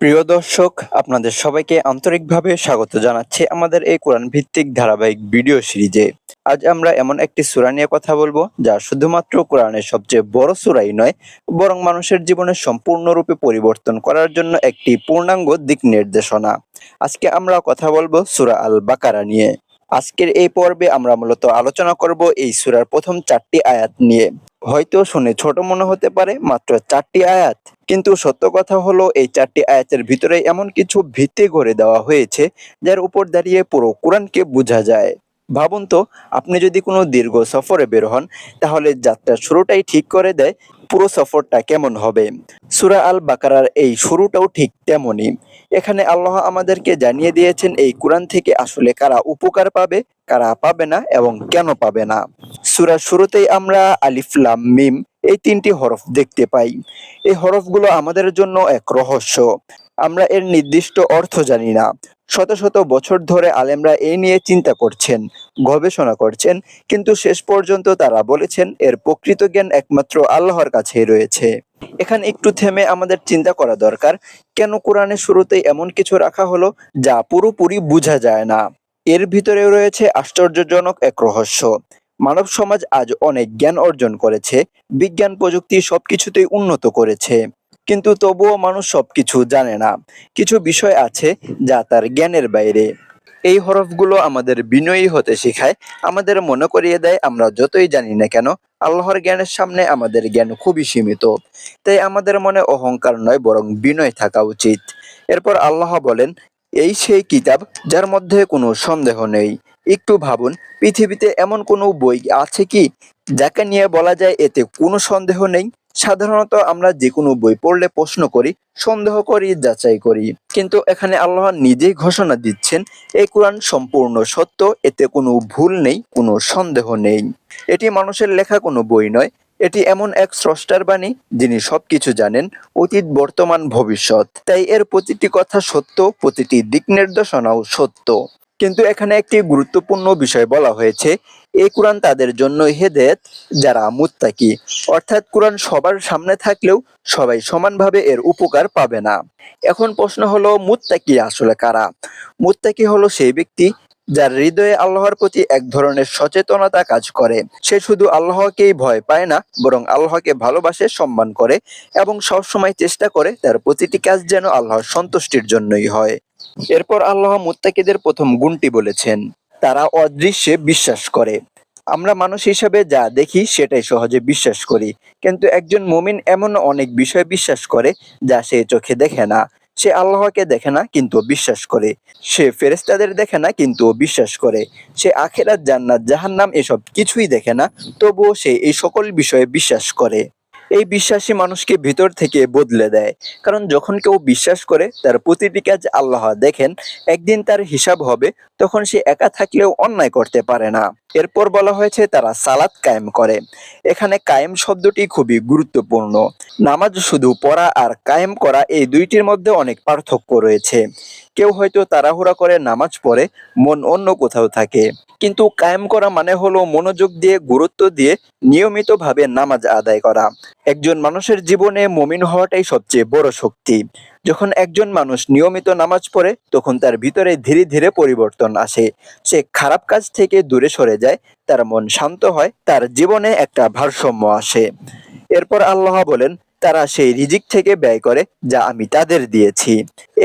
প্রিয় দর্শক, আপনাদের সবাইকে আন্তরিকভাবে স্বাগত জানাচ্ছি আমাদের এই কোরআন ভিত্তিক ধারাবাহিক ভিডিও সিরিজে। আজ আমরা এমন একটি সূরা নিয়ে কথা বলবো যা শুধুমাত্র কোরআনের সবচেয়ে বড় সূরাই নয়, বরং মানুষের জীবনে সম্পূর্ণরূপে পরিবর্তন করার জন্য একটি পূর্ণাঙ্গ দিক নির্দেশনা। আজকে আমরা কথা বলবো সূরা আল বাকারা নিয়ে। আজকের এই পর্বে আমরা মূলত আলোচনা করব এই সূরার প্রথম 4টি আয়াত নিয়ে। হয়তো শুনে ছোট মনে হতে পারে, মাত্র 4টি আয়াত, কিন্তু সত্য কথা হলো এই 4টি আয়াতের ভিতরে এমন কিছু ভিত্তি গড়ে দেওয়া হয়েছে যার উপর দাঁড়িয়ে পুরো কোরআনকে বোঝা যায়। ভাবুন তো, আপনি যদি কোনো দীর্ঘ সফরে বের হন, তাহলে যাত্রার শুরুটাই ঠিক করে দেয় পুরো সফরটা কেমন হবে। সূরা আল বাকারার এই শুরুটাও ঠিক তেমনই। এখানে আল্লাহ আমাদেরকে জানিয়ে দিয়েছেন এই কোরআন থেকে আসলে কারা উপকার পাবে, কারা পাবে না এবং কেন পাবে না। সূরার শুরুতেই আমরা আলিফ লাম মিম এই 3টি হরফ দেখতে পাই। এই হরফগুলো আমাদের জন্য এক রহস্য। আমরা এর নির্দিষ্ট অর্থ জানি না। শত শত বছর ধরে আলেমরা এই নিয়ে চিন্তা করছেন, গবেষণা করছেন, কিন্তু শেষ পর্যন্ত তারা বলেছেন এর প্রকৃত জ্ঞান একমাত্র আল্লাহর কাছেই রয়েছে। এখানে একটু থেমে আমাদের চিন্তা করা দরকার, কেন কোরআনের শুরুতেই এমন কিছু রাখা হলো যা পুরোপুরি বোঝা যায় না। এর ভিতরে রয়েছে আশ্চর্যজনক এক রহস্য। মানব সমাজ আজ অনেক জ্ঞান অর্জন করেছে, বিজ্ঞান প্রযুক্তি সবকিছুতেই উন্নত করেছে, কিন্তু তবুও মানুষ সবকিছু জানে না। কিছু বিষয় আছে যা তার জ্ঞানের বাইরে। এই হরফগুলো আমাদের বিনয়ী হতে শেখায়, আমাদের মনে করিয়ে দেয় আমরা যতই জানি না কেন, আল্লাহর জ্ঞানের সামনে আমাদের জ্ঞান খুবই সীমিত। তাই আমাদের মনে অহংকার নয়, বরং বিনয় থাকা উচিত। এরপর আল্লাহ বলেন, এই সেই কিতাব যার মধ্যে কোনো সন্দেহ নেই। একটু ভাবুন, পৃথিবীতে এমন কোনো বই আছে কি যাকে নিয়ে বলা যায় এতে কোনো সন্দেহ নেই? সাধারণত আমরা যে কোনো বই পড়লে প্রশ্ন করি, সন্দেহ করি, যাচাই করি, কিন্তু এখানে আল্লাহ নিজেই ঘোষণা দিচ্ছেন এই কোরআন সম্পূর্ণ সত্য, এতে কোনো ভুল নেই, কোনো সন্দেহ নেই। এটি মানুষের লেখা কোনো বই নয়, এটি এমন এক স্রষ্টার বাণী যিনি সবকিছু জানেন, অতীত, বর্তমান, ভবিষ্যৎ। তাই এর প্রতিটি কথা সত্য, প্রতিটি দিক নির্দেশনাও সত্য। কিন্তু এখানে একটি গুরুত্বপূর্ণ বিষয় বলা হয়েছে, এই কোরআন তাদের জন্য হেদায়েত যারা মুত্তাকি। অর্থাৎ কোরআন সবার সামনে থাকলেও সবাই সমানভাবে এর উপকার পাবে না। এখন প্রশ্ন হলো, মুত্তাকি আসলে কারা? মুত্তাকি হলো সেই ব্যক্তি যার হৃদয়ে আল্লাহর প্রতি এক ধরনের সচেতনতা কাজ করে। সে শুধু আল্লাহকেই ভয় পায় না, বরং আল্লাহকে ভালোবাসে, সম্মান করে এবং সবসময় চেষ্টা করে তার প্রতিটি কাজ যেন আল্লাহর সন্তুষ্টির জন্যই হয়। এরপর আল্লাহ মুত্তাকিদের প্রথম গুণটি বলেছেন, তারা অদৃশ্যে বিশ্বাস করে। আমরা মানুষ হিসাবে যা দেখি সেটাই সহজে বিশ্বাস করি, কিন্তু একজন মুমিন এমন অনেক বিষয় বিশ্বাস করে যা সে চোখে দেখে না। সে আল্লাহকে দেখে না কিন্তু বিশ্বাস করে, সে ফেরেশতাদের দেখে না কিন্তু বিশ্বাস করে, সে আখিরাত, জান্নাত, জাহান্নাম এসব কিছুই দেখে না, তবুও সে এই সকল বিষয়ে বিশ্বাস করে। এই বিশ্বাসী মানুষকে ভিতর থেকে বদলে দেয়, কারণ যখন কেউ বিশ্বাস করে তার প্রতিটি কাজ আল্লাহ দেখেন, একদিন তার হিসাব হবে, তখন সে একা থাকলেও অন্যায় করতে পারে না। এরপর বলা হয়েছে তারা সালাত কায়েম করে। এখানে কায়েম শব্দটি খুবই গুরুত্বপূর্ণ। নামাজ শুধু পড়া আর কায়েম করা এই দুইটির মধ্যে অনেক পার্থক্য রয়েছে। কেউ হয়তো তাড়াহুড়া করে নামাজ পড়ে, মন অন্য কোথাও থাকে, কিন্তু কায়েম করা মানে হলো মনোযোগ দিয়ে, গুরুত্ব দিয়ে নিয়মিতভাবে নামাজ আদায় করা। একজন মানুষের জীবনে মুমিন হওয়াটাই সবচেয়ে বড় শক্তি। যখন একজন মানুষ নিয়মিত নামাজ পড়ে, তখন তার ভিতরে ধীরে ধীরে পরিবর্তন আসে। সে খারাপ কাজ থেকে দূরে সরে যায়, তার মন শান্ত হয়, তার জীবনে একটা ভারসাম্য আসে। এরপর আল্লাহ বলেন, তারা সেই রিজিক থেকে ব্যয় করে যা আমি তাদের দিয়েছি।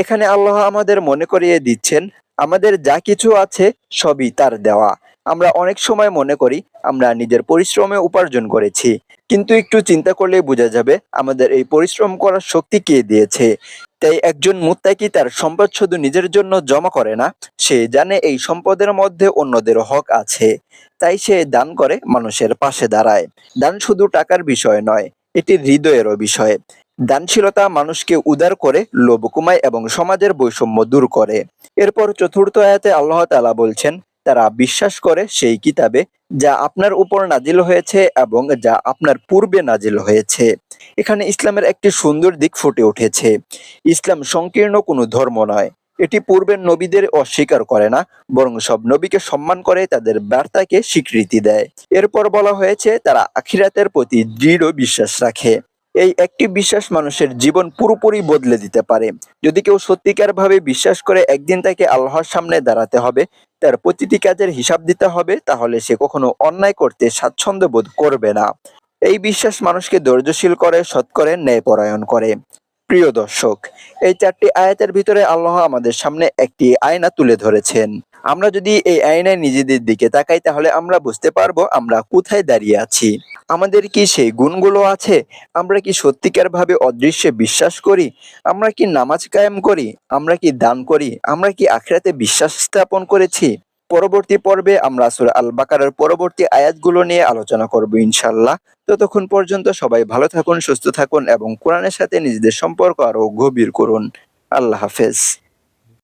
এখানে আল্লাহ আমাদের মনে করিয়ে দিচ্ছেন, আমাদের যা কিছু আছে সবই তার দেওয়া। আমরা অনেক সময় মনে করি আমরা নিজের পরিশ্রমে উপার্জন করেছি, কিন্তু একটু চিন্তা করলেই বোঝা যাবে আমাদের এই পরিশ্রম করার শক্তি কে দিয়েছে। তাই একজন মুত্তাকি তার সম্পদ শুধু নিজের জন্য জমা করে না, সে জানে এই সম্পদের মধ্যে অন্যদের হক আছে। তাই সে দান করে, মানুষের পাশে দাঁড়ায়। দান শুধু টাকার বিষয় নয়, এটি হৃদয়েরও বিষয়। দানশীলতা মানুষকে উদার করে, লোভ কমায় এবং সমাজের বৈষম্য দূর করে। এরপর চতুর্থ আয়াতে আল্লাহ তাআলা বলছেন, তারা বিশ্বাস করে সেই কিতাবে যা আপনার উপর নাজিল হয়েছে এবং যা আপনার পূর্বে নাজিল হয়েছে। এখানে ইসলামের একটি সুন্দর দিক ফুটে উঠেছে। ইসলাম সংকীর্ণ কোনো ধর্ম নয়। এটি পূর্বের নবীদের অস্বীকার করে না, বরং সব নবীকে সম্মান করে, তাদের বার্তাকে স্বীকৃতি দেয়। এরপর বলা হয়েছে তারা আখিরাতের প্রতি দৃঢ় বিশ্বাস রাখে। এই একটি বিশ্বাস মানুষের জীবন পুরোপুরি বদলে দিতে পারে। যদি কেউ সত্যিকার ভাবে বিশ্বাস করে একদিন তাকে আল্লাহর সামনে দাঁড়াতে হবে, তার প্রতিটি কাজের হিসাব দিতে হবে, তাহলে সে কখনো অন্যায় করতে স্বাচ্ছন্দ্য বোধ করবে না। এই বিশ্বাস মানুষকে ধৈর্যশীল করে, সৎ করে, ন্যায়পরায়ণ করে। প্রিয় দর্শক, এই 4টি আয়াতের ভিতরে আল্লাহ আমাদের সামনে একটি আয়না তুলে ধরেছেন। আমরা যদি এই আয়নায় নিজেদের দিকে তাকাই, তাহলে আমরা বুঝতে পারবো আমরা কোথায় দাঁড়িয়ে আছি। আমাদের কি সেই গুণগুলো আছে? আমরা কি সত্যিকার ভাবে অদৃশ্যে বিশ্বাস করি? আমরা কি নামাজ কায়েম করি? আমরা কি দান করি? আমরা কি আখিরাতে বিশ্বাস স্থাপন করেছি? পরবর্তী পর্বে আমরা সূরা আল বাকারার পরবর্তী আয়াতগুলো নিয়ে আলোচনা করব ইনশাআল্লাহ। ততক্ষণ পর্যন্ত সবাই ভালো থাকুন, সুস্থ থাকুন এবং কোরআনের সাথে নিজেদের সম্পর্ক আরো গভীর করুন। আল্লাহ হাফেজ।